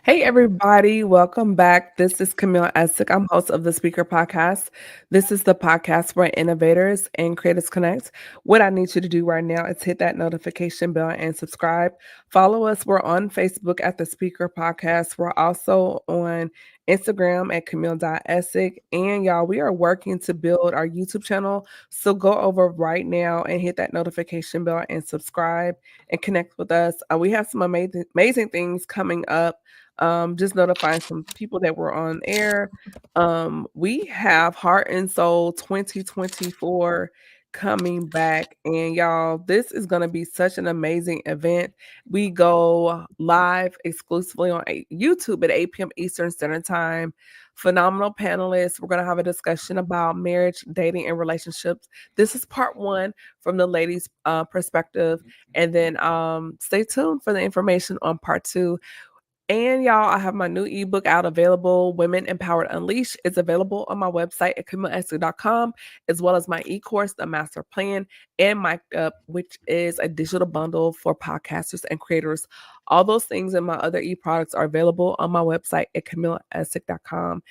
Hey, everybody, welcome back. This is Camille Essick. I'm host of the Speaker Podcast. This is the podcast where innovators and creators connect. What I need you to do right now is hit that notification bell and subscribe. Follow us. We're on Facebook at the Speaker Podcast. We're also on Instagram at Camille.Essick. And y'all, we are working to build our YouTube channel. So go over right now and hit that notification bell and subscribe and connect with us. We have some amazing things coming up. Just notifying some people that we're on air. We have Heart and Soul 2024 coming back, and y'all, this is going to be such an amazing event. We go live exclusively on YouTube at 8 p.m. Eastern Standard Time. Phenomenal panelists. We're going to have a discussion about marriage, dating, and relationships. This is part one from the ladies' perspective, and then stay tuned for the information on part two. And y'all, I have my new ebook out available, Women Empowered Unleashed. It's available on my website at CamilleEssick.com, as well as my e-course, The Master Plan, and Mic'd Up, which is a digital bundle for podcasters and creators. All those things and my other e-products are available on my website at CamilleEssick.com.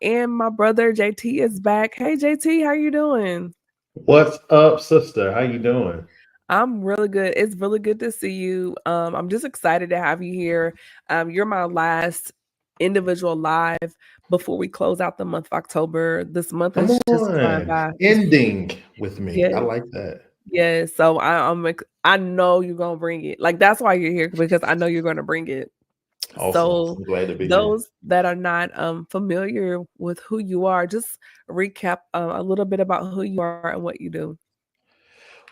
And my brother JT is back. Hey JT, how you doing? What's up, sister? How you doing? I'm really good. It's really good to see you. I'm just excited to have you here. You're my last individual live before we close out the month of October. This month Come is just flying on. by. Ending with me. I Yeah, like that. yeah. So I know you're gonna bring it. Like that's why you're here because I know you're gonna bring it. Awesome. So I'm glad to be here. those that are not familiar with who you are, just recap a little bit about who you are and what you do.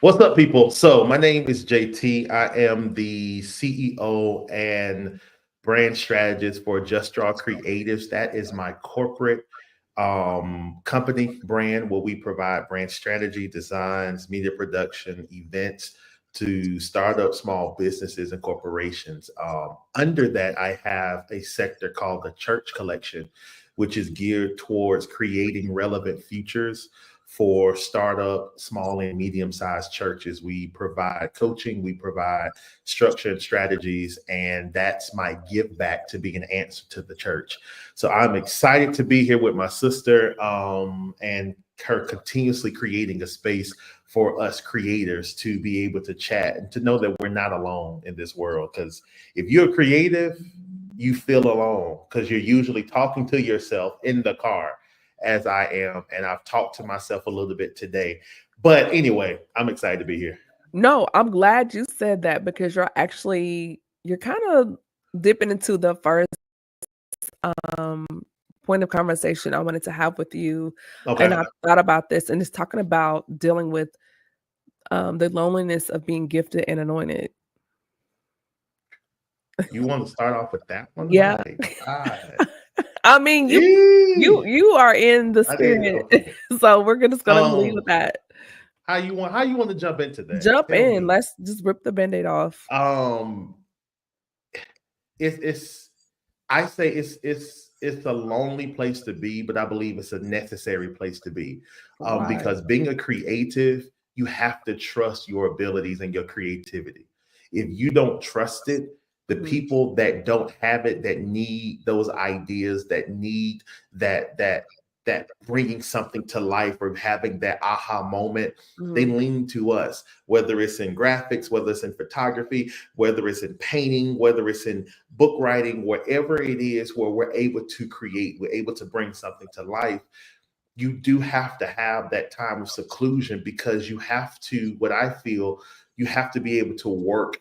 What's up, people? So, my name is JT. I am the CEO and brand strategist for Just Draw Creatives. That is my corporate company brand where we provide brand strategy, designs, media production, events to startup small businesses and corporations. Under that, I have a sector called the Church Collection, which is geared towards creating relevant features for startup, small and medium sized churches. We provide coaching, we provide structure and strategies, and that's my give back to be an answer to the church. So I'm excited to be here with my sister and her continuously creating a space for us creators to be able to chat and to know that we're not alone in this world. Because if you're creative, you feel alone because you're usually talking to yourself in the car as I am. And I've talked to myself a little bit today. But anyway, I'm excited to be here. No, I'm glad you said that because you're kind of dipping into the first um point of conversation I wanted to have with you. And Okay. I thought about this and it's talking about dealing with the loneliness of being gifted and anointed. You want to start off with that one? Yeah. My God. I mean, Eee. you are in the I did. spirit. Okay. So just gonna leave with Um, that. how you want to jump into that? Jump Tell in. me. Let's just rip the band-aid off. Um, it's I say it's a lonely place to be, but I believe it's a necessary place to be. Why? Because being a creative, you have to trust your abilities and your creativity. If you don't trust it, the Mhm. people that don't have it, that need those ideas, that need that bringing something to life or having that aha moment, they Mhm. lean to us, whether it's in graphics, whether it's in photography, whether it's in painting, whether it's in book writing, wherever it is where we're able to create, we're able to bring something to life. You do have to have that time of seclusion because you have to, what I feel, you have to be able to work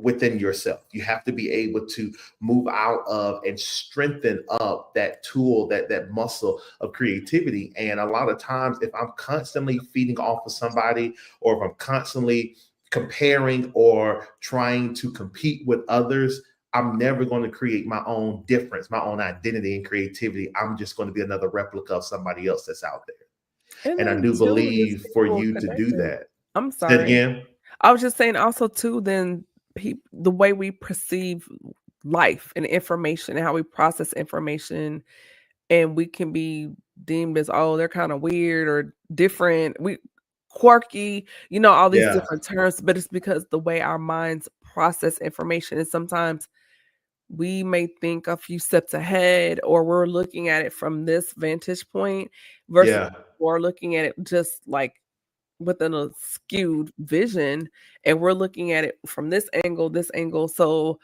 within yourself. You have to be able to move out of and strengthen up that tool, that muscle of creativity. And a lot of times, if I'm constantly feeding off of somebody, or if I'm constantly comparing or trying to compete with others, I'm never going to create my own difference, my own identity and creativity. I'm just going to be another replica of somebody else that's out there. And And I then do too, just believe for people you to do connecting. that. I'm Say it sorry. again. I was just saying also too, then the way we perceive life and information and how we process information, and we can be deemed as, oh, they're kind of weird or different. We quirky, all these Yeah. different terms, but it's because the way our minds process information. And sometimes we may think a few steps ahead, or we're looking at it from this vantage point versus Yeah. or looking at it just like within a skewed vision, and we're looking at it from this angle, this angle. So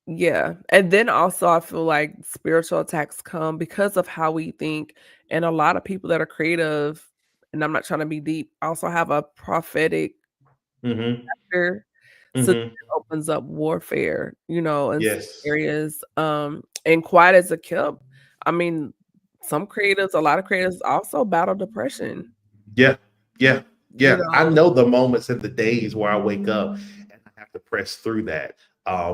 yeah. And then also I feel like spiritual attacks come because of how we think. And a lot of people that are creative, and I'm not trying to be deep, also have a prophetic Mm-hmm. fear. So Mm-hmm. it opens up warfare, in some Yes. areas. And quiet as a kept, I mean, a lot of creatives also battle depression, Yeah, yeah, you yeah. I know. know the moments and the days where I wake up and I have to press through that,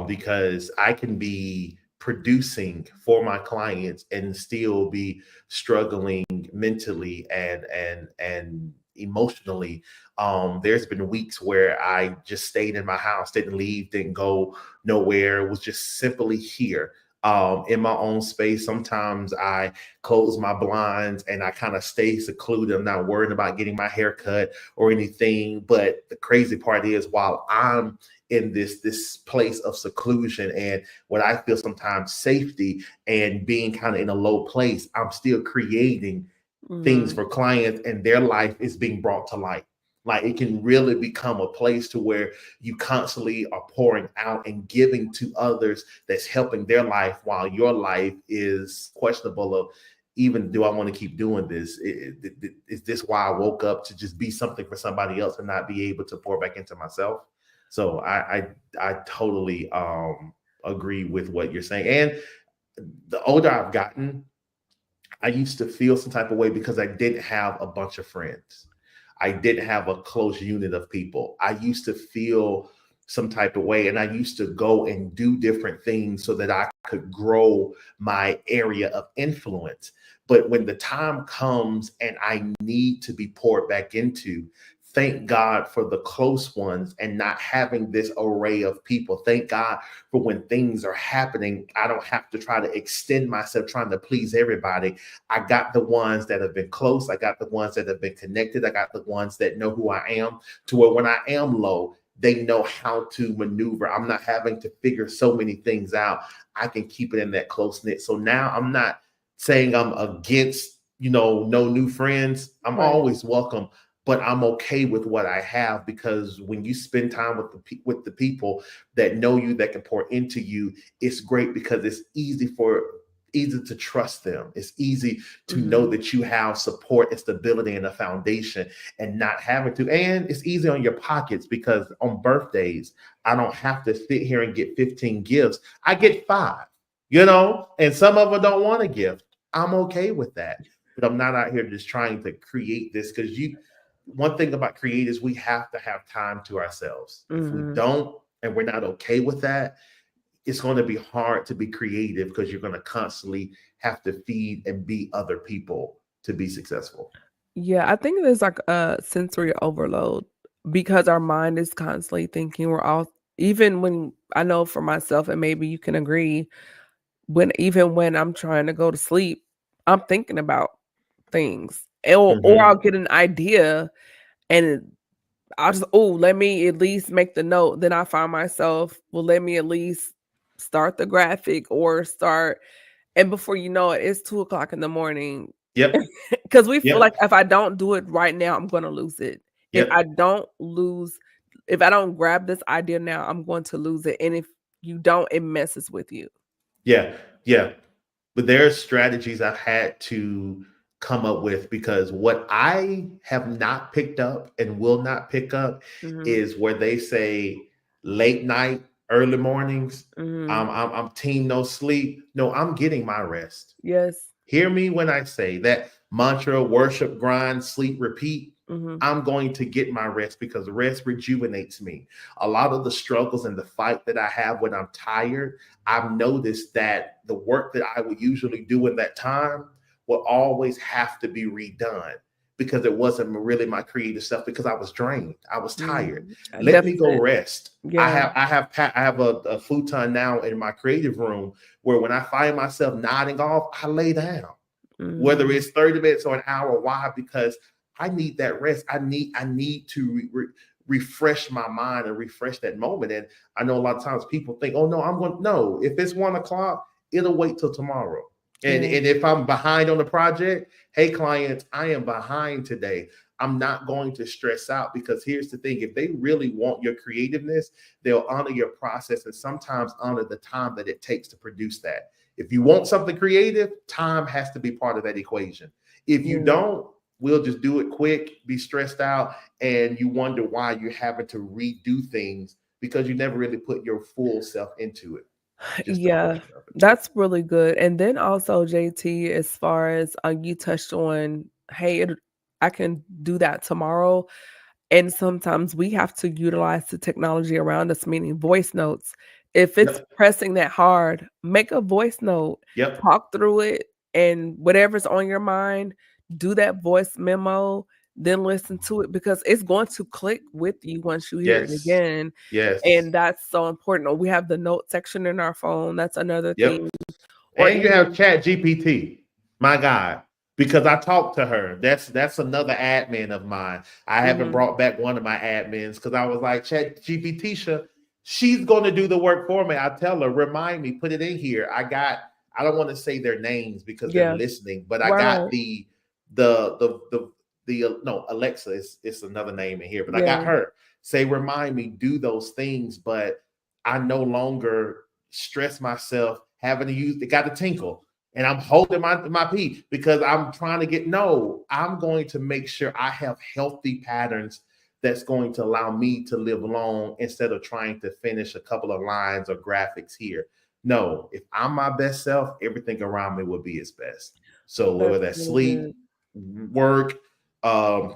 because I can be producing for my clients and still be struggling mentally and emotionally. There's been weeks where I just stayed in my house, didn't leave, didn't go nowhere, was just simply here. In my own space. Sometimes I close my blinds and I kind of stay secluded. I'm not worried about getting my hair cut or anything. But the crazy part is, while I'm in this place of seclusion and what I feel sometimes safety and being kind of in a low place, I'm still creating things Mhm, for clients, and their life is being brought to light. Like, it can really become a place to where you constantly are pouring out and giving to others, that's helping their life while your life is questionable of, even, do I want to keep doing this? Is this why I woke up, to just be something for somebody else and not be able to pour back into myself? So I totally agree with what you're saying. And the older I've gotten, I used to feel some type of way because I didn't have a bunch of friends. I didn't have a close unit of people. I used to feel some type of way, and I used to go and do different things so that I could grow my area of influence. But when the time comes and I need to be poured back into, thank God for the close ones and not having this array of people. Thank God for when things are happening, I don't have to try to extend myself trying to please everybody. I got the ones that have been close. I got the ones that have been connected. I got the ones that know who I am, to where when I am low, they know how to maneuver. I'm not having to figure so many things out. I can keep it in that close knit. So now I'm not saying I'm against, no new friends. I'm right. always welcome, but I'm okay with what I have, because when you spend time with the people that know you, that can pour into you, it's great, because it's easy to trust them. It's easy to know Mhm, that you have support and stability and a foundation, and not having to. And it's easy on your pockets, because on birthdays, I don't have to sit here and get 15 gifts. I get 5, and some of them don't want a gift. I'm okay with that. But I'm not out here just trying to create this, because one thing about creators, we have to have time to ourselves. If we mhm. don't, and we're not okay with that, it's going to be hard to be creative, because you're going to constantly have to feed and be other people to be successful. Yeah, I think there's like a sensory overload because our mind is constantly thinking. We're all even when I know for myself, and maybe you can agree, even when I'm trying to go to sleep, I'm thinking about things. Or I'll Hmm. get an idea and I'll just, oh, let me at least make the note. Then I find myself, well, let me at least start the graphic or start. And before you know it, it's 2 o'clock in the morning. Yep. 'Cause we feel like Yep. if I don't do it right now, I'm gonna lose it. If I Yep. don't lose if I don't grab this idea now, I'm going to lose it, and if you don't, it messes with you. Yeah. Yeah. But there's strategies I've had to come up with, because what I have not picked up and will not pick up Mhm, is where they say late night, early mornings. mhm. I'm team no sleep. No, I'm getting my rest. Yes. Hear me when I say that mantra: worship, grind, sleep, repeat. Mhm, I'm going to get my rest, because rest rejuvenates me. A lot of the struggles and the fight that I have when I'm tired, I've noticed that the work that I would usually do in that time will always have to be redone, because it wasn't really my creative stuff, because I was drained. I was tired. Let me go deficit. rest. I Yeah. have I have I have a futon now in my creative room, where when I find myself nodding off, I lay down, whether Mhm, it's 30 minutes or an hour. Why? Because I need that rest. I need to refresh my mind and refresh that moment. And I know a lot of times people think, oh no, I'm going, no, if it's 1 o'clock, it'll wait till tomorrow. Yeah. And if I'm behind on the project, hey clients, I am behind today. I'm not going to stress out, because here's the thing: if they really want your creativeness, they'll honor your process and sometimes honor the time that it takes to produce that. If you want something creative, time has to be part of that equation. If you Yeah. don't, we'll just do it quick, be stressed out, and you wonder why you're having to redo things because you never really put your full self into it, just a Yeah, portion of it. that's really good. And then also, JT, as far as you touched on, hey, I can do that tomorrow. And sometimes we have to utilize the technology around us, meaning voice notes. If it's Yep. pressing that hard, make a voice note, Yep. talk through it, and whatever's on your mind, do that voice memo, then listen to it, because it's going to click with you once you hear it Yes. again. Yes. And that's so important. Or we have the note section in our phone. That's another Yep. thing. Or And you have even, Chat GPT, my God, because I talked to her. That's another admin of mine. I haven't mhm, brought back one of my admins because I was like, Chat GPT, she's going to do the work for me. I tell her, remind me, put it in here. I don't want to say their names because they're yeah, listening, but I right, got right, no, Alexa is it's another name in here, but I got yeah, her say, remind me, do those things. But I no longer stress myself having to use it, got to tinkle. And I'm holding my pee because I'm trying to get, no, I'm going to make sure I have healthy patterns that's going to allow me to live long instead of trying to finish a couple of lines or graphics here. No, if I'm my best self, everything around me will be its best. So whether that's that's really good. sleep, work,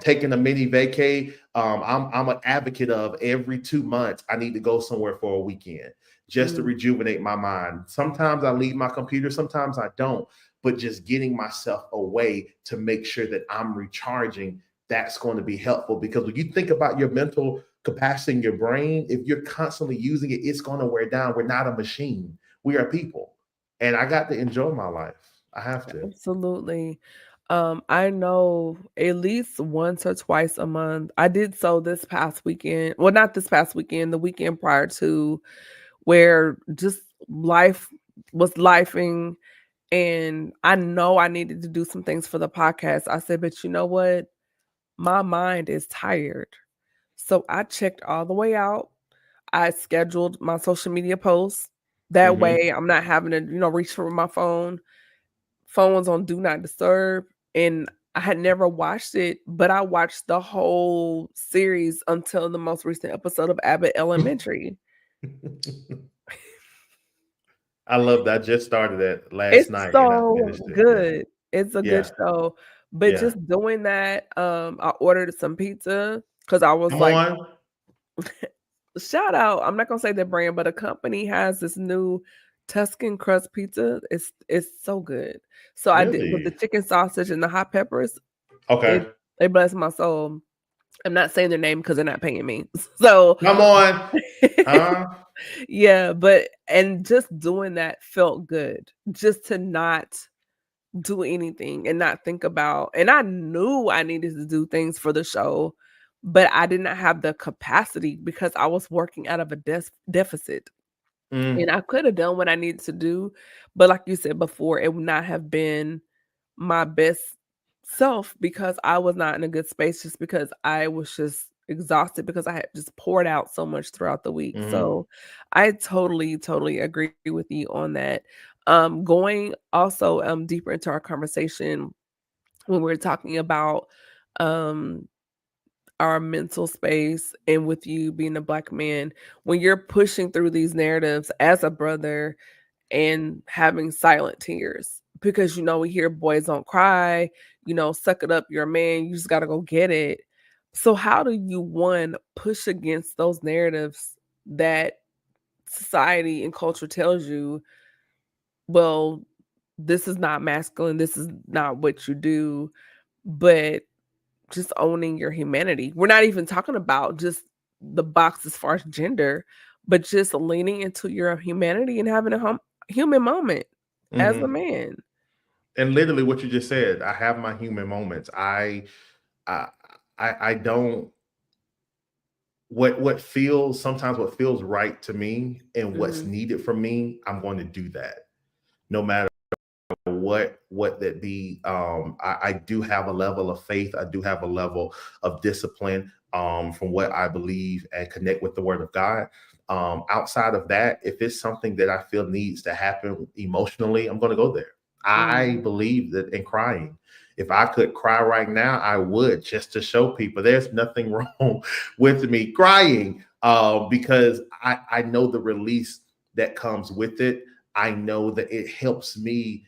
taking a mini vacay, I'm an advocate of every 2 months I need to go somewhere for a weekend just to Mhm. rejuvenate my mind. Sometimes I leave my computer, sometimes I don't, but just getting myself away to make sure that I'm recharging, that's going to be helpful. Because when you think about your mental capacity in your brain, if you're constantly using it, it's going to wear down. We're not a machine, we are people. And I got to enjoy my life. I have to. Absolutely. I know at least once or twice a month. I did so this past weekend. Well, not this past weekend, the weekend prior to, where just life was lifing, and I know I needed to do some things for the podcast. I said, but you know what? My mind is tired. So I checked all the way out. I scheduled my social media posts. That Mm-hmm. way I'm not having to, reach for my phone. Phone was on do not disturb, and I had never watched it, but I watched the whole series until the most recent episode of Abbott Elementary. I love that. I just started that last It's night and I so finished it. Yeah. good. It's a good Yeah. show, but Yeah. just doing that, I ordered some pizza because I was Come like, on. shout out, I'm not gonna say the brand, but a company has this new Tuscan crust pizza. It's so good. So I did with the Really? chicken sausage and the hot peppers. It Okay. it blessed my soul. I'm not saying their name because 'cause they're not paying me. So, Come on. Huh? yeah, but and just doing that felt good. Just to not do anything and not think about, and I knew I needed to do things for the show, but I did not have the capacity because I was working out of a deficit. And Mm, I could have done what I needed to do, but like you said before, it would not have been my best self because I was not in a good space, just because I was just exhausted because I had just poured out so much throughout the week. mm, So I totally, totally agree with you on that. Going also deeper into our conversation when we're talking about um our mental space, and with you being a black man, when you're pushing through these narratives as a brother and having silent tears, because we hear boys don't cry, suck it up, you're a man, you just got to go get it. So how do you, one, push against those narratives that society and culture tells you, well, this is not masculine, this is not what you do, but just owning your humanity. We're not even talking about just the box as far as gender, but just leaning into your humanity and having a human moment as a hmm. man. And literally what you just said, I have my human moments. I I don't what feels right to me and what's Mhm. needed from me, I'm going to do that no matter what that be. I do have a level of faith. I do have a level of discipline, from what I believe and connect with the Word of God. Outside of that, if it's something that I feel needs to happen emotionally, I'm going to go there. I Mhm. believe that in crying. If I could cry right now, I would, just to show people there's nothing wrong with me crying, because I know the release that comes with it. I know that it helps me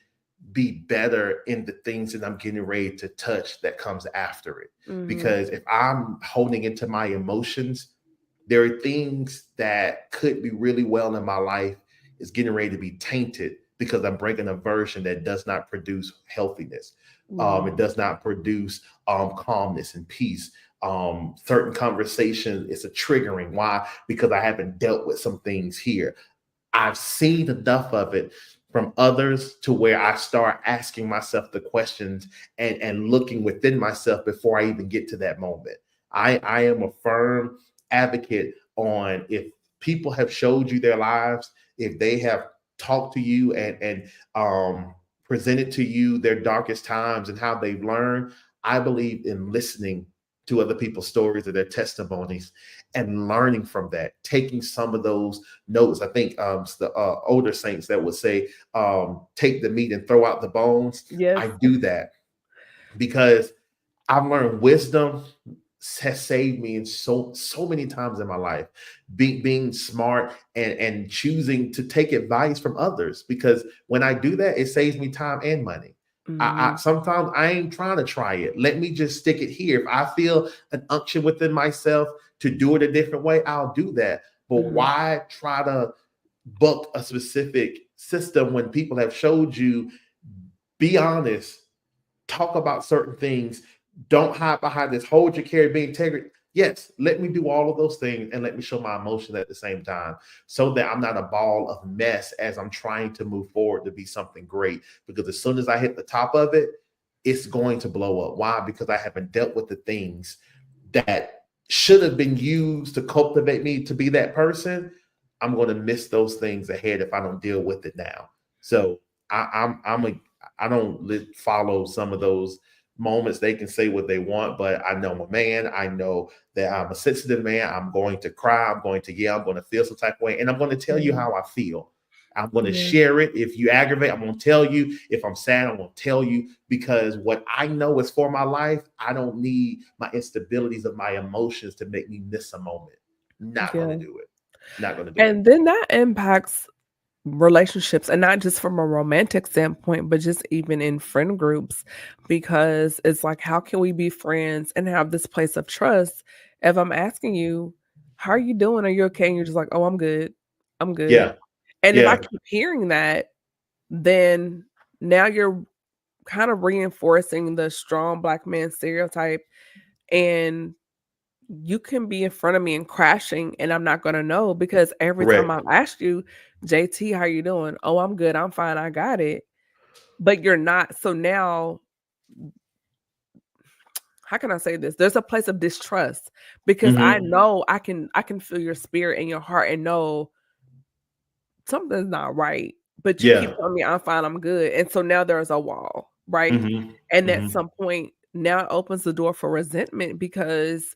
be better in the things that I'm getting ready to touch that comes after it. Mhm. Because if I'm holding into my emotions, there are things that could be really well in my life is getting ready to be tainted because I'm bringing a version that does not produce healthiness. It Mhm. does not produce calmness and peace. Certain conversations, it's a triggering. Why? Because I haven't dealt with some things here. I've seen enough of it from others to where I start asking myself the questions and looking within myself before I even get to that moment. I am a firm advocate on if people have showed you their lives, if they have talked to you and presented to you their darkest times and how they've learned, I believe in listening to other people's stories or their testimonies and learning from that, taking some of those notes. I think the older saints that would say, take the meat and throw out the bones. Yes. I do that because I've learned wisdom has saved me in so many times in my life. Being smart and choosing to take advice from others, because when I do that, it saves me time and money. I Mhm. sometimes I ain't trying to try it. Let me just stick it here. If I feel an unction within myself to do it a different way, I'll do that. But Mhm. why try to buck a specific system when people have showed you? Be honest, talk about certain things. Don't hide behind this. Hold your carry, be integrity. Yes, let me do all of those things and let me show my emotions at the same time so that I'm not a ball of mess as I'm trying to move forward to be something great. Because as soon as I hit the top of it, it's going to blow up. Why? Because I haven't dealt with the things that should have been used to cultivate me to be that person. I'm going to miss those things ahead if I don't deal with it now. So I'm a I don't follow some of those moments. They can say what they want, but I know I'm a man. I know that I'm a sensitive man. I'm going to cry. I'm going to yell. I'm going to feel some type of way, and I'm going to tell you Mhm. how I feel. I'm going to Yeah. share it. If you aggravate, I'm going to tell you. If I'm sad, I'm going to tell you, because what I know is for my life. I don't need my instabilities of my emotions to make me miss a moment. Not going to Yeah. do it. Not going to do it. And then that impacts relationships, and not just from a romantic standpoint, but just even in friend groups, because it's like, how can we be friends and have this place of trust if I'm asking you, how are you doing? Are you okay? And you're just like, oh, I'm good. I'm good. Yeah. And if I Yeah. keep hearing that, then now you're kind of reinforcing the strong black man stereotype, and you can be in front of me and crashing, and I'm not gonna know because every time Correct. I've asked you, "JT, how you doing?" "Oh, I'm good, I'm fine, I got it." But you're not. So now, how can I say this? There's a place of distrust because I Hmm. know I can feel your spirit and your heart and know something's not right, but you keep Yeah. telling me I'm fine, I'm good. And so now there's a wall, right? Hmm. And at Hmm. some point, now it opens the door for resentment because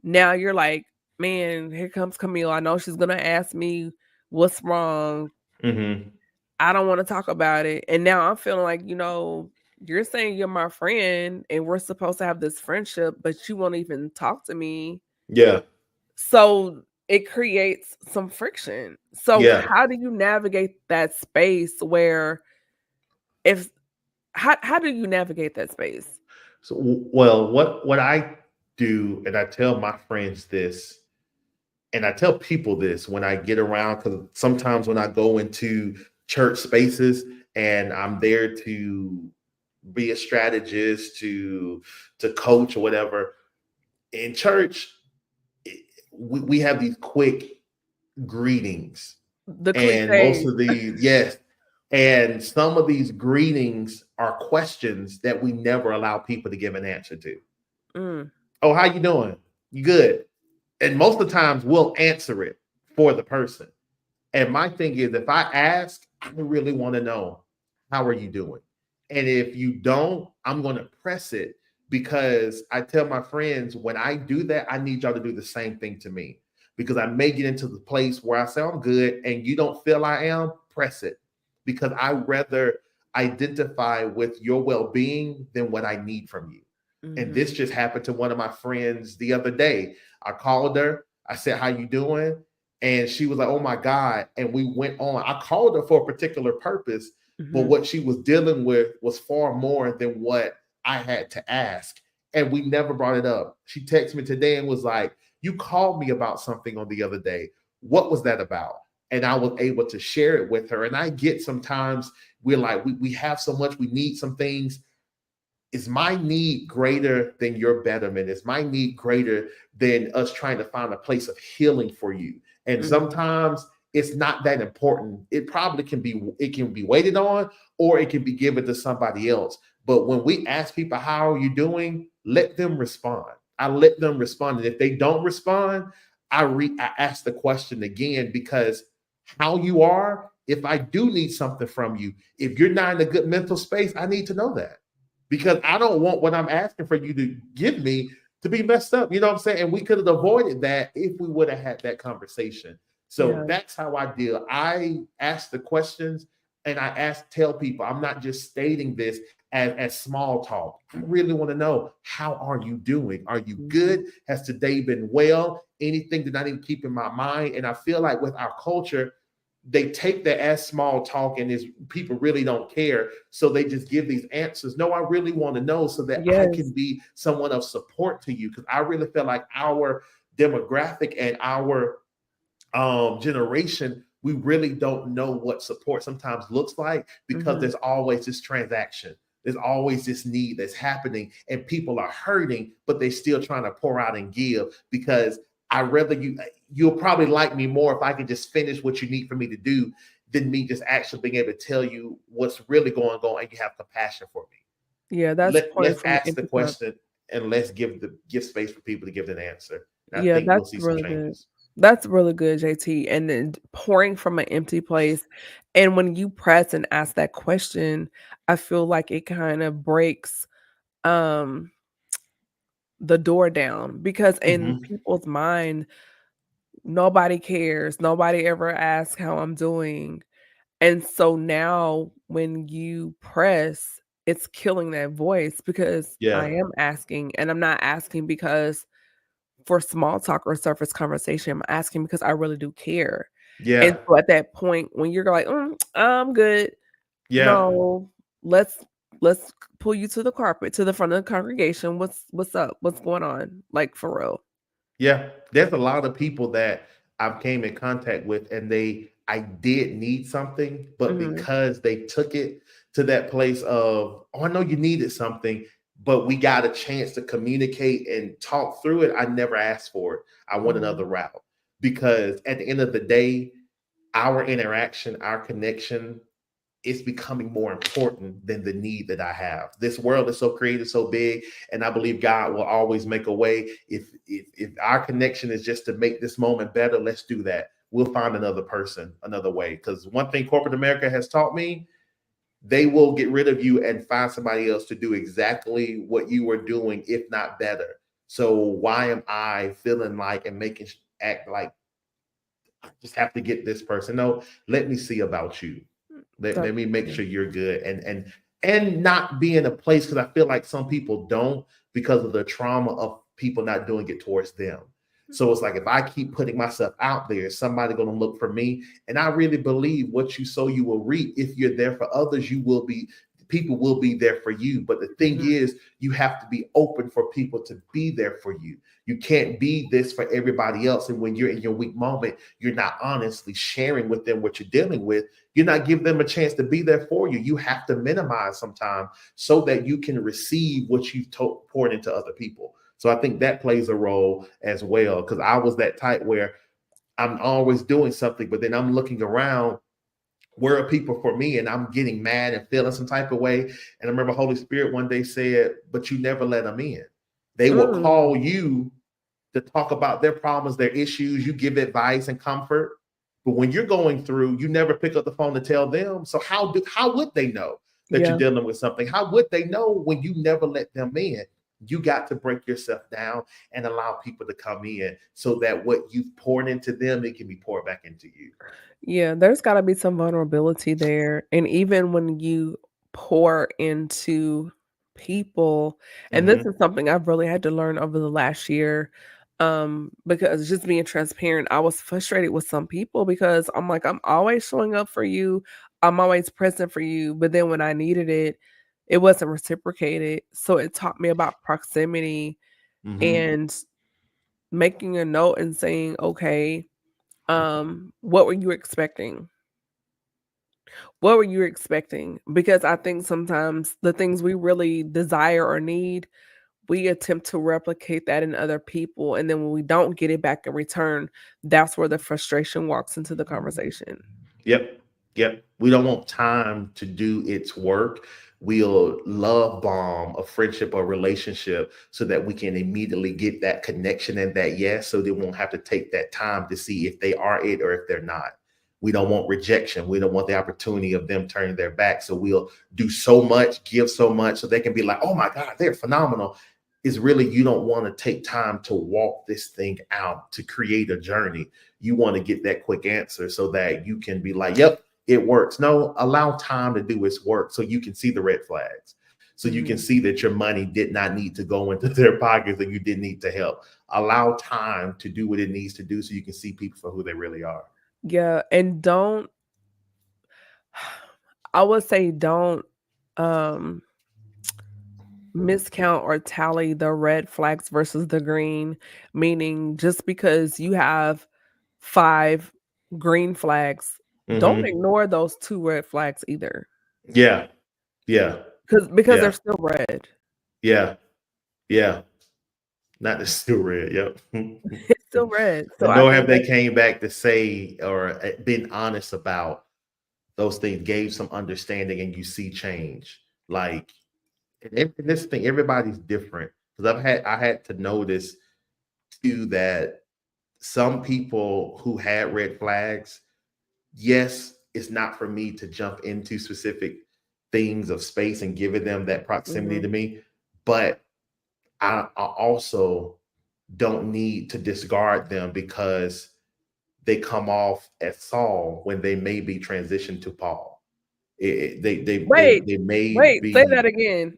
now you're like, "Man, here comes Camille. I know she's gonna ask me what's wrong. Hmm. I don't wanna talk about it." And now I'm feeling like, you're saying you're my friend and we're supposed to have this friendship, but you won't even talk to me. Yeah. So it creates some friction. So Yeah. how do you navigate that space where if how do you navigate that space? So, well, what I do, and I tell my friends this, and I tell people this when I get around, because sometimes when I go into church spaces and I'm there to be a strategist, to coach or whatever in church, we have these quick greetings, The and most cliches. of the yes, and some of these greetings are questions that we never allow people to give an answer to. Mm, Oh, how you doing? You good? And most of the times we'll answer it for the person. And my thing is, if I ask, I really want to know, how are you doing? And if you don't, I'm going to press it, because I tell my friends, when I do that, I need y'all to do the same thing to me, because I may get into the place where I say I'm good and you don't feel I am, press it, because I rather identify with your well-being than what I need from you. And this Mhm. just happened to one of my friends the other day. I called her. I said, "How you doing?" And she was like, "Oh my God." And we went on. I called her for a particular purpose, but Mhm. what she was dealing with was far more than what I had to ask. And we never brought it up. She texted me today and was like, "You called me about something on the other day. What was that about?" And I was able to share it with her. And I get, sometimes we're like, we have so much, we need some things. Is my need greater than your betterment? Is my need greater than us trying to find a place of healing for you? And Mhm. sometimes it's not that important. It probably can be, it can be waited on, or it can be given to somebody else. But when we ask people, how are you doing? Let them respond. I let them respond. And if they don't respond, I ask the question again, because how you are, if I do need something from you, if you're not in a good mental space, I need to know that, because I don't want what I'm asking for you to give me to be messed up. You know what I'm saying? And we could have avoided that if we would have had that conversation. So Yeah. that's how I deal. I ask the questions, and tell people, I'm not just stating this as small talk. I really want to know, how are you doing? Are you Mhm. good? Has today been well? Anything that I need to keep in my mind? And I feel like with our culture, they take that as small talk, and is people really don't care, so they just give these answers. No, I really want to know so that I can Yes. be someone of support to you, because I really feel like our demographic and our generation, we really don't know what support sometimes looks like, because Mhm. there's always this transaction, there's always this need that's happening, and people are hurting, but they're still trying to pour out and give, because I rather you'll probably like me more if I can just finish what you need for me to do, than me just actually being able to tell you what's really going on, and you have compassion for me. Yeah, that's pouring Let's from an ask the empty cup. question, and let's give space for people to give an answer. And I Yeah, think we'll that's see some really good. changes. That's really good, JT, and then pouring from an empty place, and when you press and ask that question, I feel like it kinda breaks, um, the door down, because in Hmm. people's mind, nobody cares, nobody ever asks how I'm doing, and so now when you press, it's killing that voice, because I Yeah. am asking, and I'm not asking because for small talk or surface conversation, I'm asking because I really do care. And Yeah. so at that point, when you're like, I'm good. Yeah. No, let's pull you to the carpet, to the front of the congregation. What's up? What's going on? Like for real." Yeah. There's a lot of people that I've came in contact with, and I did need something, but Mhm. because they took it to that place of, "Oh, I know you needed something, but we got a chance to communicate and talk through it. I never asked for it. I want another Mhm. route." Because at the end of the day, our interaction, our connection, it's becoming more important than the need that I have. This world is so creative, so big, and I believe God will always make a way. If our connection is just to make this moment better, let's do that. We'll find another person, another way. Because one thing corporate America has taught me, they will get rid of you and find somebody else to do exactly what you were doing, if not better. So why am I feeling like and making act like I just have to get this person? No, let me see about you. Let That's me make true. sure you're good, and not be in a place, because I feel like some people don't, because of the trauma of people not doing it towards them. So it's like, if I keep putting myself out there, somebody going to look for me. And I really believe what you sow, you will reap. If you're there for others, you will be, people will be there for you. But the thing Mhm. is, you have to be open for people to be there for you. You can't be this for everybody else. And when you're in your weak moment, you're not honestly sharing with them what you're dealing with. You're not giving them a chance to be there for you. You have to minimize sometimes, so that you can receive what you've poured into other people. So I think that plays a role as well, because I was that type where I'm always doing something, but then I'm looking around, where are people for me? And I'm getting mad and feeling some type of way. And I remember Holy Spirit one day said, "But you never let them in. They will Mm. call you to talk about their problems, their issues. You give advice and comfort. But when you're going through, you never pick up the phone to tell them. So how would they know that you're Yeah. dealing with something? How would they know when you never let them in? You got to break yourself down and allow people to come in so that what you've poured into them, it can be poured back into you. Yeah, there's gotta be some vulnerability there, and even when you pour into people and this Hmm. is something I've really had to learn over the last year, because just being transparent, I was frustrated with some people because I'm like, "I'm always showing up for you, I'm always present for you," but then when I needed it, it wasn't reciprocated, so it taught me about proximity Hmm. and making a note and saying, "Okay, what were you expecting?" What were you expecting? Because I think sometimes the things we really desire or need, we attempt to replicate that in other people, and then when we don't get it back in return, that's where the frustration walks into the conversation. Yep. Yep. We don't want time to do its work. We'll love bomb a friendship or relationship so that we can immediately get that connection and that yes, so they won't have to take that time to see if they are it or if they're not. We don't want rejection. We don't want the opportunity of them turning their back. So we'll do so much, give so much so they can be like, oh my God, they're phenomenal. Is really you don't want to take time to walk this thing out to create a journey. You want to get that quick answer so that you can be like, yep, it works. No, allow time to do its work so you can see the red flags. So you can Mhm. see that your money did not need to go into their pockets and you didn't need to help. Allow time to do what it needs to do so you can see people for who they really are. Yeah, and don't I would say don't, um, miscount or tally the red flags versus the green, meaning just because you have 5 green flags, don't Hmm. ignore those 2 red flags either, Yeah. Yeah. because they're Yeah. still red. Yeah. Yeah. Not the still red. Yep. It's still red. So And I nor have think they that came back to say or been honest about those things, gave some understanding, and you see change. Like and this thing, everybody's different. Because I had to notice too that some people who had red flags, yes, it's not for me to jump into specific things of space and giving them that proximity to mhm. me, but I also don't need to discard them because they come off as Saul when they may be transitioned to Paul. Wait, They may wait, say that be. again.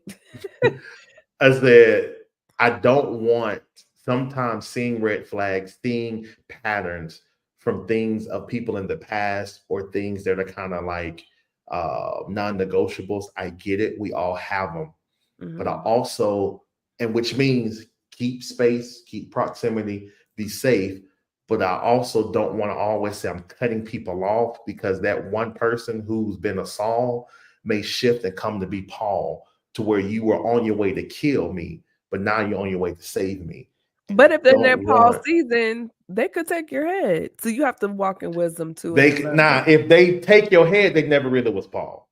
I said I don't want sometimes seeing red flags, seeing patterns from things of people in the past or things that are kind of like non-negotiables. I get it. We all have them, but I Mhm. also, and which means keep space, keep proximity, be safe. But I also don't want to always say I'm cutting people off because that one person who's been a Saul may shift and come to be Paul to where you were on your way to kill me, but now you're on your way to save me. And But I if in don't their Paul want season, they could take your head. So you have to walk in wisdom too in they that now aspect. if they take your head, they never really was Paul.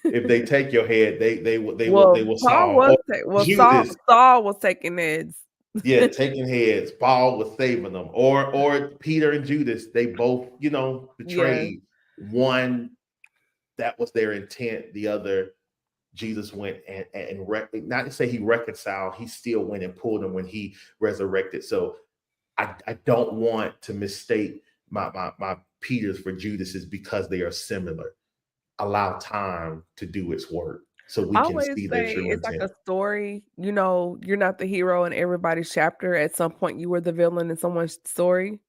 If they take your head, they Well, will Paul Saul was or ta well, Judas. Saul was taking heads. Yeah, taking heads. Paul was saving them, or Peter and Judas. They both, Yeah. betrayed. One that was their intent. The other, Jesus went and not to say he reconciled. He still went and pulled them when he resurrected. So I don't want to mistake my Peters for Judases because they are similar. Allow time to do its work so we I can always see their say true it's like intent. a story, you're not the hero in everybody's chapter. At some point, you were the villain in someone's story,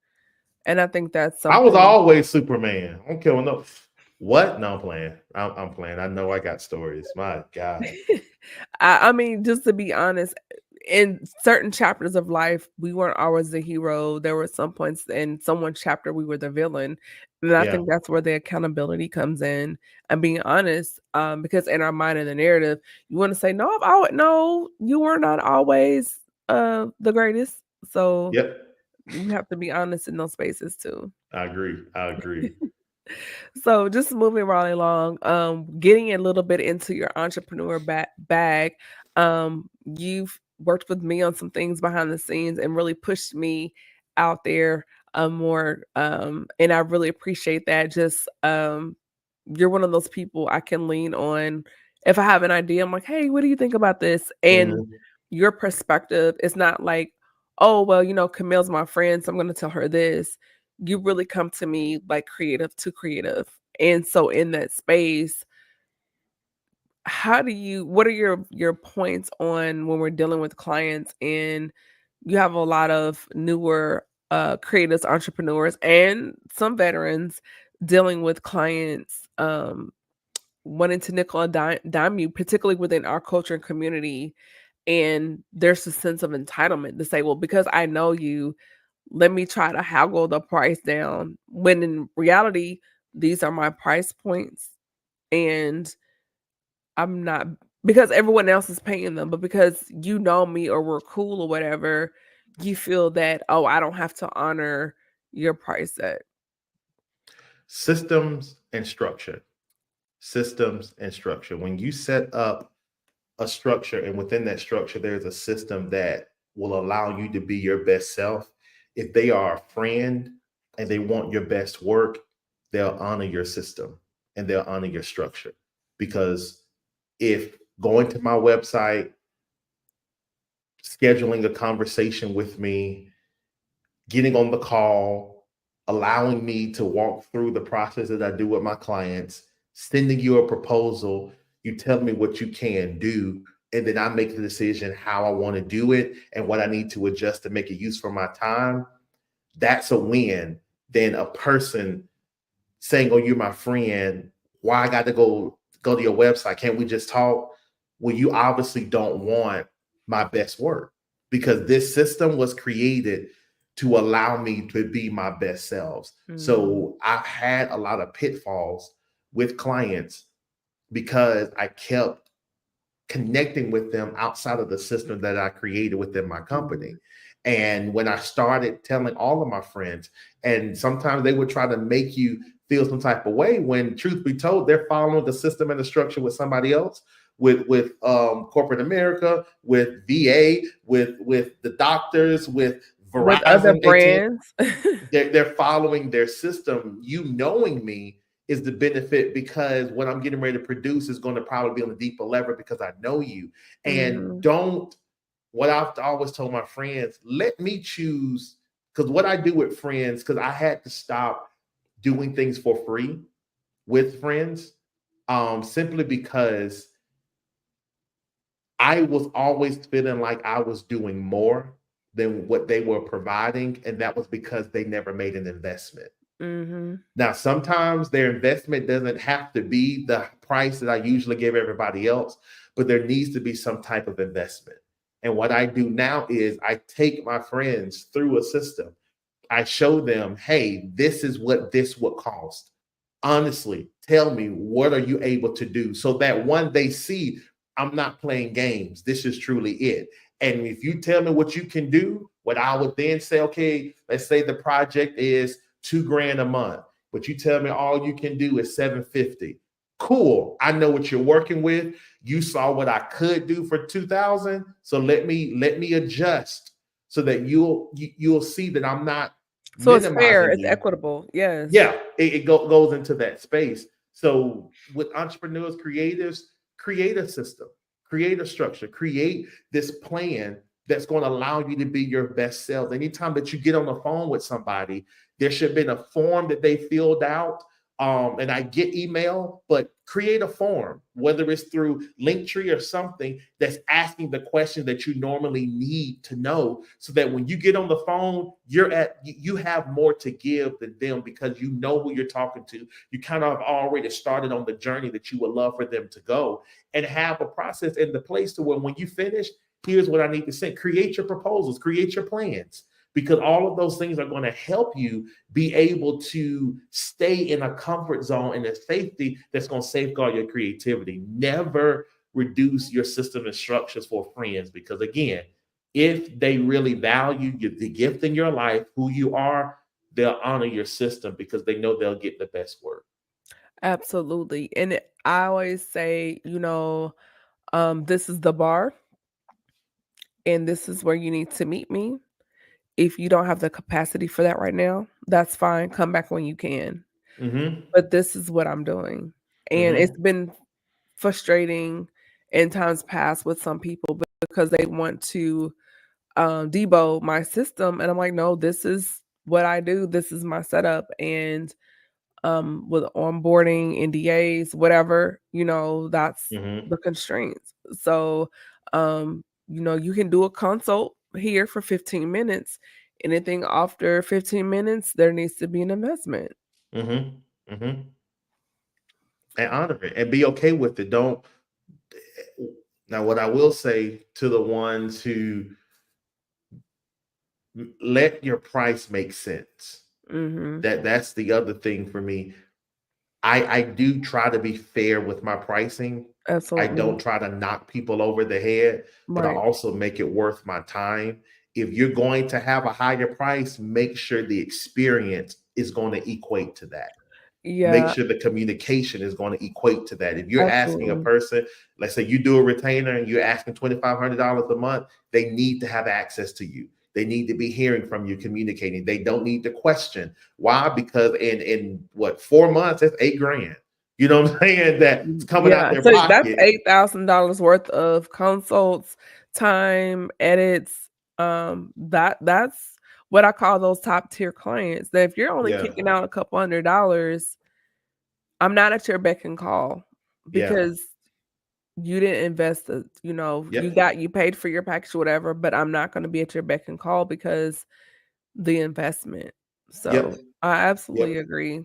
and I think that's I was something. always Superman. I don't care no. What? No, I'm playing. I'm playing. I know I got stories. My God. I mean, just to be honest, in certain chapters of life, we weren't always the hero. There were some points in someone's chapter we were the villain, and I Yeah. think that's where the accountability comes in. And being honest, because in our mind and the narrative, you want to say, "No, no, you were not always the greatest." So Yep. we have to be honest in those spaces too. I agree. I agree. So just moving right along, getting a little bit into your entrepreneur bag. You've worked with me on some things behind the scenes and really pushed me out there more. And I really appreciate that. Just you're one of those people I can lean on. If I have an idea, I'm like, hey, what do you think about this? And Mhm. your perspective is not like, oh, well, Camille's my friend, so I'm gonna tell her this. You really come to me like creative to creative. And so in that space, what are your points on when we're dealing with clients and you have a lot of newer creatives, entrepreneurs, and some veterans dealing with clients wanting to nickel and dime you, particularly within our culture and community. And there's a sense of entitlement to say, well, because I know you, let me try to haggle the price down. When in reality, these are my price points. And I'm not, because everyone else is paying them, but because you know me or we're cool or whatever, you feel that, oh, I don't have to honor your price set. Systems and structure. Systems and structure. When you set up a structure and within that structure, there's a system that will allow you to be your best self. If they are a friend and they want your best work, they'll honor your system and they'll honor your structure. Because if going to my website, scheduling a conversation with me, getting on the call, allowing me to walk through the process that I do with my clients, sending you a proposal, you tell me what you can do, and then I make the decision how I want to do it and what I need to adjust to make it use for my time. That's a win than a person saying, "Oh, you're my friend. Why I got to go to your website? Can't we just talk?" Well, you obviously don't want my best work because this system was created to allow me to be my best selves. Mhm. So I've had a lot of pitfalls with clients because I kept connecting with them outside of the system that I created within my company. Mhm. And when I started telling all of my friends, and sometimes they would try to make you feel some type of way when truth be told, they're following the system and the structure with somebody else, with corporate America, with VA, with the doctors, with With other Verizon, AT&T. brands. They're following their system. You knowing me is the benefit because what I'm getting ready to produce is going to probably be on a deeper level because I know you. And Mhm. don't, what I've always told my friends, let me choose. Because what I do with friends, because I had to stop doing things for free with friends, simply because I was always feeling like I was doing more than what they were providing. And that was because they never made an investment. Mhm. Now, sometimes their investment doesn't have to be the price that I usually give everybody else, but there needs to be some type of investment. And what I do now is I take my friends through a system. I show them, hey, this is what this would cost. Honestly, tell me, what are you able to do? So that one, they see I'm not playing games. This is truly it. And if you tell me what you can do, what I would then say, okay, let's say the project is 2 grand a month, but you tell me all you can do is 750. Cool. I know what you're working with. You saw what I could do for 2,000. So let me adjust so that you'll see that I'm not So it's fair, minimizing it's you. equitable. Yes. Yeah, goes into that space. So with entrepreneurs, creatives, create a system, create a structure, create this plan that's going to allow you to be your best self. Anytime that you get on the phone with somebody, there should have been a form that they filled out. And I get email, but create a form, whether it's through Linktree or something that's asking the question that you normally need to know, so that when you get on the phone, you have more to give than them because you know who you're talking to. You kind of already started on the journey that you would love for them to go, and have a process in the place to where when you finish, here's what I need to say. Create your proposals, create your plans, because all of those things are going to help you be able to stay in a comfort zone and a safety that's going to safeguard your creativity. Never reduce your system and structures for friends, because again, if they really value you, the gift in your life, who you are, they'll honor your system because they know they'll get the best work. Absolutely. And I always say, this is the bar. and this is where you need to meet me. If you don't have the capacity for that right now, that's fine. Come back when you can. Mhm. But this is what I'm doing. And it's Mhm. been frustrating in times past with some people because they want to debo my system. And I'm like, no, this is what I do. This is my setup. And with onboarding, NDAs, whatever, that's Mhm. the constraints. So, you can do a consult here for 15 minutes. Anything after 15 minutes, there needs to be an investment. Mhm. Mhm. And honor it and be okay with it. Don't now what I will say to the ones who let your price make sense. Mhm. That's the other thing for me. I do try to be fair with my pricing. I Absolutely. don't try to knock people over the head, but I Right. also make it worth my time. If you're going to have a higher price, make sure the experience is going to equate to that. Make Yeah, sure the communication is going to equate to that. If you're asking a absolutely. person, let's say you do a retainer and you're asking $2,500 a month, they need to have access to you. They need to be hearing from you, communicating. They don't need to question. Why? Because in what 4 months, that's 8 grand. You know what I'm saying? That's coming out Yeah, their so that's pocket. $8,000 worth of consults, time, edits. That's what I call those top tier clients. That if you're only Yeah, kicking out a couple $100, I'm not at your beck and call yeah, because you didn't invest. yep, You paid for your package, or whatever. But I'm not going to be at your beck and call because the investment. yep, So I absolutely yep. agree.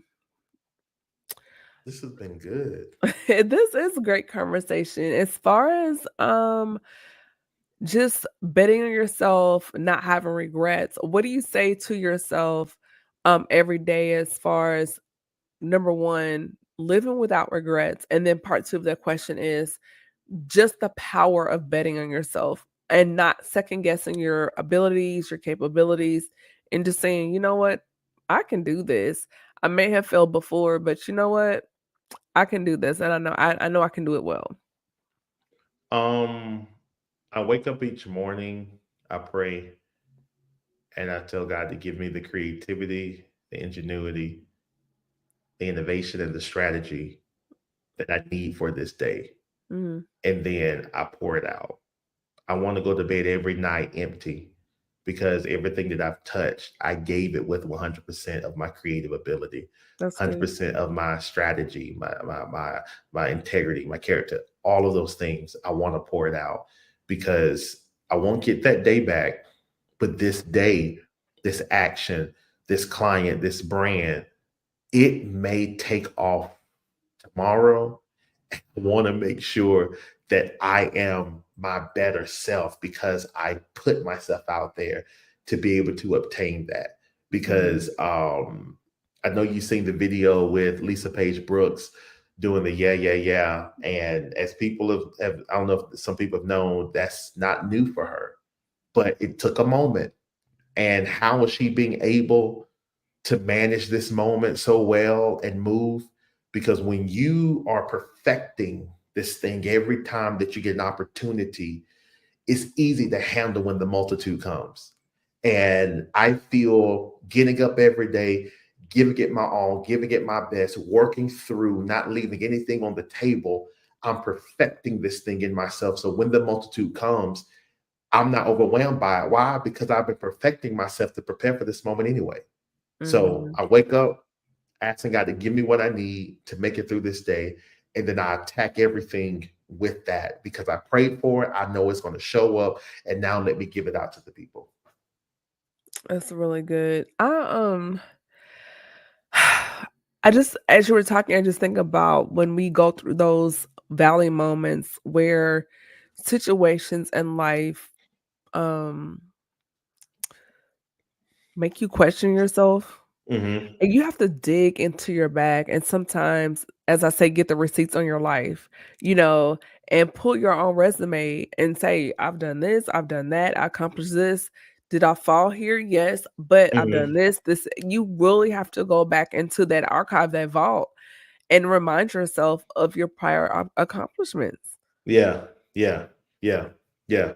This has been good. This is a great conversation. As far as just betting on yourself, not having regrets, what do you say to yourself every day as far as number one, living without regrets? And then part two of that question is just the power of betting on yourself and not second guessing your abilities, your capabilities, and just saying, you know what, I can do this. I may have failed before, but you know what? I can do this, and I know I can do it well. Um, I wake up each morning, I pray, and I tell God to give me the creativity, the ingenuity, the innovation, and the strategy that I need for this day. Mhm. And then I pour it out. I want to go to bed every night empty because everything that I've touched, I gave it with 100% of my creative ability, That's good. 100% of my strategy, my integrity, my character, all of those things. I want to pour it out because I won't get that day back, but this day, this action, this client, this brand, it may take off tomorrow. I want to make sure that I am my better self because I put myself out there to be able to obtain that. Mhm. Because I know you've seen the video with Lisa Page Brooks doing the yeah, yeah, yeah. And as people have I don't know if some people have known, that's not new for her, but it took a moment. And how is she being able to manage this moment so well and move? Because when you are perfecting this thing every time that you get an opportunity, it's easy to handle when the multitude comes. And I feel getting up every day, giving it my all, giving it my best, working through, not leaving anything on the table. I'm perfecting this thing in myself. So when the multitude comes, I'm not overwhelmed by it. Why? Because I've been perfecting myself to prepare for this moment anyway. So Mhm. I wake up asking God to give me what I need to make it through this day. And then I attack everything with that because I prayed for it. I know it's going to show up. And now let me give it out to the people. That's really good. I just as you were talking, I just think about when we go through those valley moments where situations in life um make you question yourself. Hmm. And you have to dig into your bag and sometimes, as I say, get the receipts on your life, you know, and pull your own resume and say, I've done this, I've done that, I accomplished this. Did I fall here? Yes, but I've done Hmm. this. You really have to go back into that archive, that vault, and remind yourself of your prior accomplishments. Yeah. Yeah. Yeah. Yeah.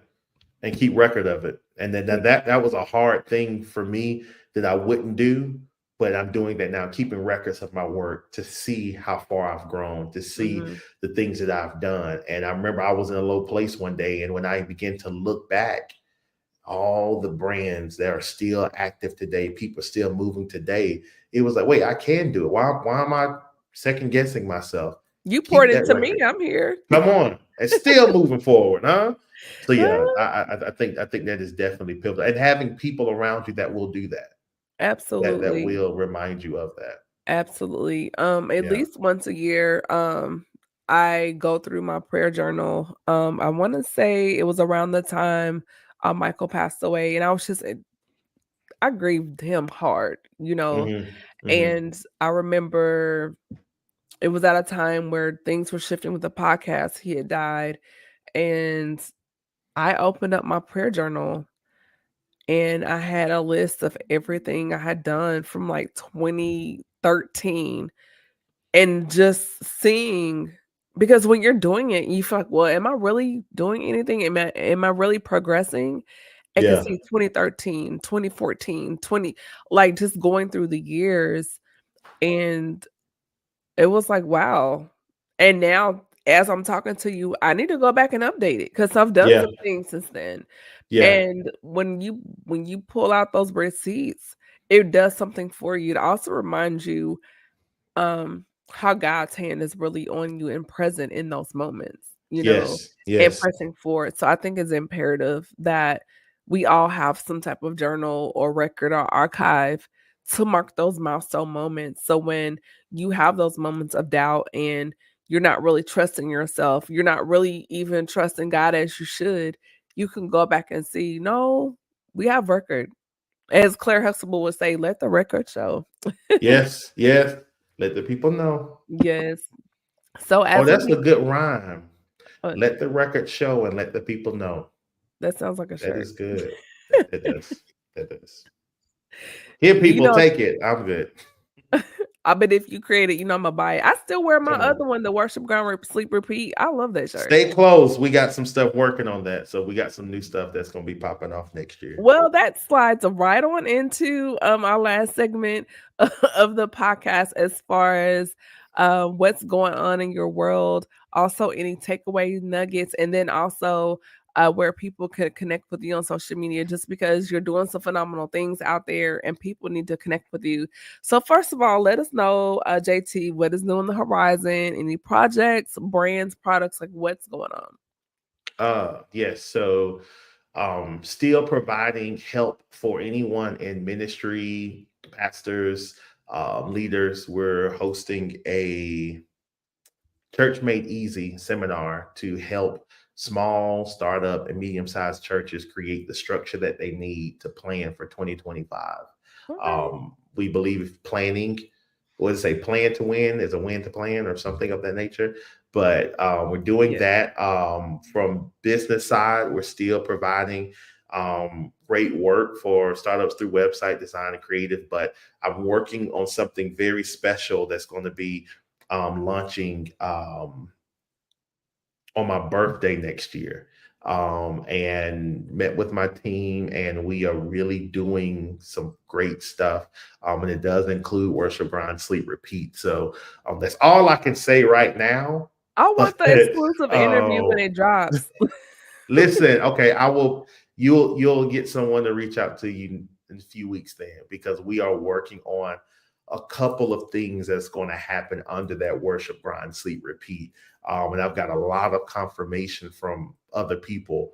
and keep record of it. And then that was a hard thing for me that I wouldn't do, but I'm doing that now, keeping records of my work to see how far I've grown, to see Mhm. the things that I've done. And I remember I was in a low place one day, and when I began to look back, all the brands that are still active today, people still moving today, it was like, wait, I can do it. Why am I second guessing myself? You poured Keep that into me, record. I'm here. Come on, it's still moving forward, huh? So yeah, I think that is definitely pivotal, and having people around you that will do that, that Absolutely. will remind you of that. Absolutely. At Yeah. least once a year, I go through my prayer journal. I want to say it was around the time Michael passed away, and I was just I grieved him hard, Hmm. Hmm. and I remember it was at a time where things were shifting with the podcast. He had died, and I opened up my prayer journal and I had a list of everything I had done from like 2013. And just seeing, because when you're doing it, you feel like, "Well, am I really doing anything? Am I really progressing?" I can Yeah. see 2013, 2014, 20, like, just going through the years, and it was like, "Wow." And now, as I'm talking to you, I need to go back and update it because 'cause I've done Yeah. some things since then. Yeah. And when you pull out those receipts, it does something for you. It also reminds you how God's hand is really on you and present in those moments, Yes. and Yes. pressing forward. So I think it's imperative that we all have some type of journal or record or archive to mark those milestone moments. So when you have those moments of doubt and you're not really trusting yourself, you're not really even trusting God as you should, you can go back and see, no, we have record. As Claire Huxtable would say, let the record show. Yes. Yes. Let the people know. Yes. So Oh, as that's a we good rhyme. uh, Let the record show and let the people know. that sounds like a That shirt. is good. That does. That does. Here, You people, know, take it. I'm good. I bet if you create it, Imma buy it. I still wear my Come on. other one, the Worship Ground Sleep Repeat. I love that shirt. Stay close. We got some stuff working on that. So we got some new stuff that's going to be popping off next year. Well, that slides right on into, our last segment of the podcast as far as, what's going on in your world, also any takeaway nuggets, and then also, where people could connect with you on social media just because you're doing some phenomenal things out there and people need to connect with you. So first of all, let us know, JT, what is new on the horizon, any projects, brands, products, like what's going on? Yes. So still providing help for anyone in ministry, pastors, leaders. We're hosting a Church Made Easy seminar to help small, startup, and medium sized churches create the structure that they need to plan for 2025. Okay. We believe planning, what does it say, plan to win is a win to plan or something of that nature. But we're doing Yeah. that from business side. We're still providing great work for startups through website design and creative. But I'm working on something very special that's going to be launching on my birthday next year. And met with my team, and we are really doing some great stuff. And it does include worship, grind, sleep, repeat. So that's all I can say right now. I want the exclusive interview when Oh, it drops. listen, okay, I will. You'll get someone to reach out to you in a few weeks then, because we are working on a couple of things that's going to happen under that worship, grind, sleep, repeat. And I've got a lot of confirmation from other people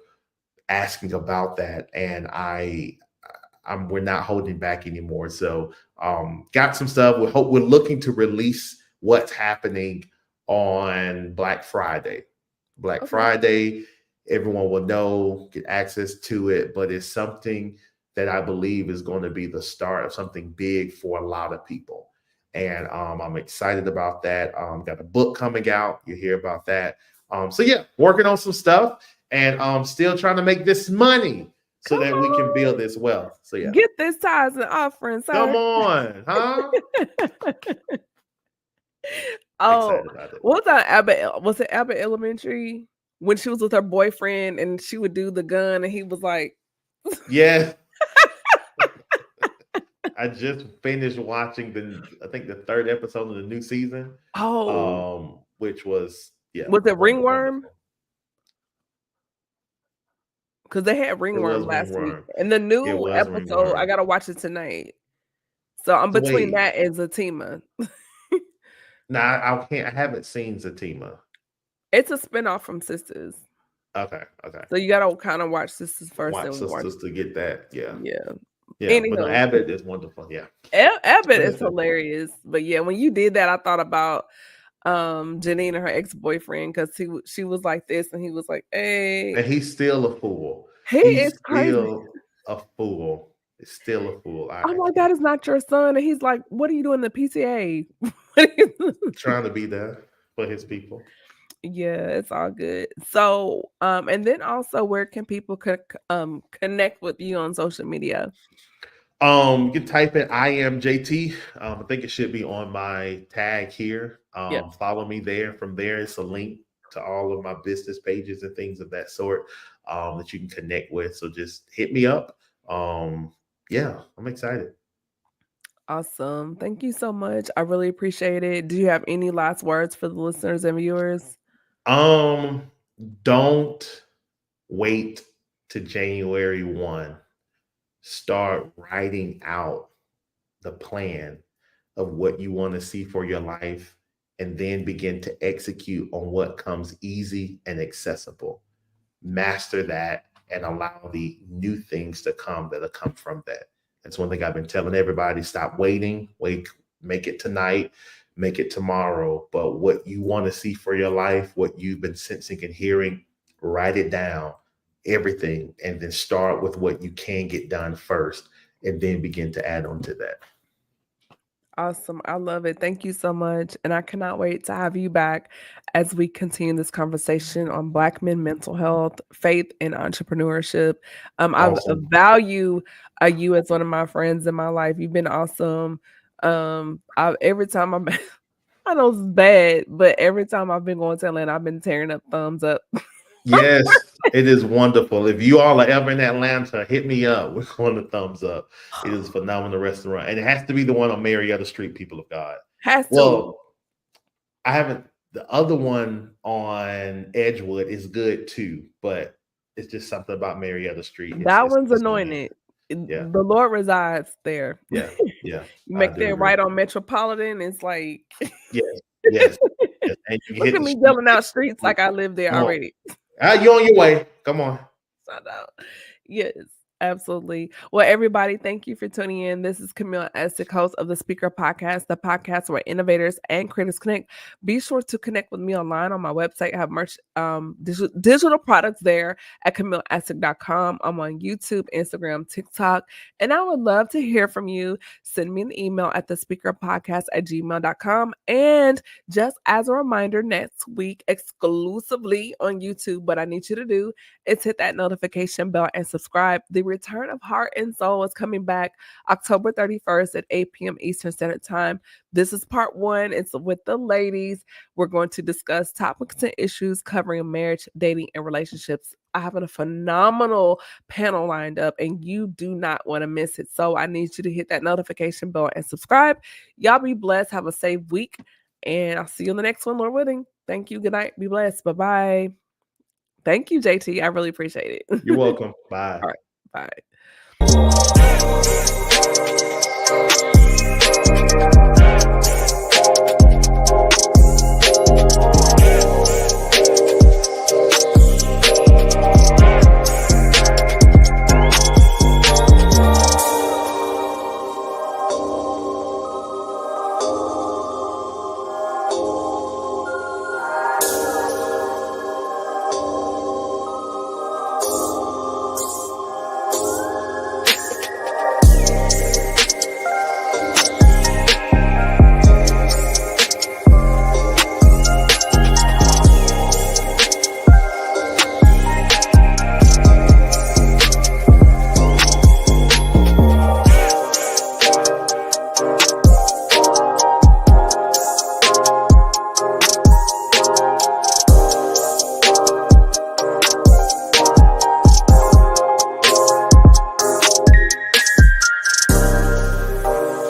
asking about that, and we're not holding back anymore. So got some stuff. We're looking to release what's happening on Black Friday. Black Okay. Friday, everyone will know, get access to it, but it's something that I believe is going to be the start of something big for a lot of people. And I'm excited about that. Got a book coming out. You hear about that. So yeah, working on some stuff, and still trying to make this money so Come that we can on. build this wealth. So yeah, Get this tithes and offering, come sir. on, huh? Oh, Excited about it. what was that Abbott was it Abbott Elementary? when she was with her boyfriend and she would do the gun and he was like, Yeah. I just finished watching I think the third episode of the new season. oh, Which was was it Ringworm? wonderful. Because they had It Ringworm was last week. Ringworm. And the It new was episode, I Ringworm. gotta watch it tonight. So I'm So between wait, that and Zatima. now I can't. I haven't seen Zatima. It's a spinoff from Sisters. Okay, okay. So you gotta kind of watch Sisters first Watch and watch. Sisters to get that. Yeah, Yeah. yeah. But no, Anyhow, Abbott is wonderful. Yeah, Abbott is understood. hilarious. But yeah, when you did that, I thought about Janine and her ex-boyfriend because she was like this and he was like, hey. And he's still a fool. He He's is crazy. still a fool. He's still a fool. I'm like, that is not your son. And he's like, what are you doing in the PTA? Trying to be there for his people. Yeah, it's all good. So, and then also, where can people connect with you on social media? You can type in I am JT. I think it should be on my tag here. Yep. Follow me there. From there, it's a link to all of my business pages and things of that sort that you can connect with. So just hit me up. Yeah, I'm excited. Awesome. Thank you so much. I really appreciate it. Do you have any last words for the listeners and viewers? Don't wait to January 1. Start writing out the plan of what you want to see for your life and then begin to execute on what comes easy and accessible. Master that and allow the new things to come that'll come from that. That's one thing I've been telling everybody. Stop waiting. Make it tonight, make it tomorrow. But what you want to see for your life, what you've been sensing and hearing, write it down, everything, and then start with what you can get done first and then begin to add on to that. Awesome. I love it. Thank you so much. And I cannot wait to have you back as we continue this conversation on Black men, mental health, faith, and entrepreneurship. I Awesome. value you as one of my friends in my life. You've been awesome. Every time I know it's bad, but every time I've been going to Atlanta, I've been tearing up thumbs up. Yes, it is wonderful. If you all are ever in Atlanta, hit me up. We're going to thumbs up. It is a phenomenal restaurant. And it has to be the one on Marietta Street, people of God. Has to. Well, I haven't, the other one on Edgewood is good too, but it's just something about Marietta Street. That one's anointed. Yeah. The Lord resides there. Yeah, yeah. You make that right on Metropolitan. It's like yes, yes. And you look at me yelling out streets like I live there already. You're on your way. Come on. Yes, absolutely. Well, everybody, thank you for tuning in. This is Camille Essick, host of the Speaker Podcast, the podcast where innovators and creators connect. Be sure to connect with me online on my website. I have merch, digital products there at CamilleEssick.com. I'm on YouTube, Instagram, TikTok, and I would love to hear from you. Send me an email at thespeakerpodcast@gmail.com. And just as a reminder, next week, exclusively on YouTube, what I need you to do is hit that notification bell and subscribe. The Return of Heart and Soul is coming back October 31st at 8 p.m. Eastern Standard Time. This is part 1. It's with the ladies. We're going to discuss topics and issues covering marriage, dating, and relationships. I have a phenomenal panel lined up, and you do not want to miss it. So I need you to hit that notification bell and subscribe. Y'all be blessed. Have a safe week, and I'll see you on the next one, Lord willing. Thank you. Good night. Be blessed. Bye-bye. Thank you, JT. I really appreciate it. You're welcome. Bye. All right. Bye.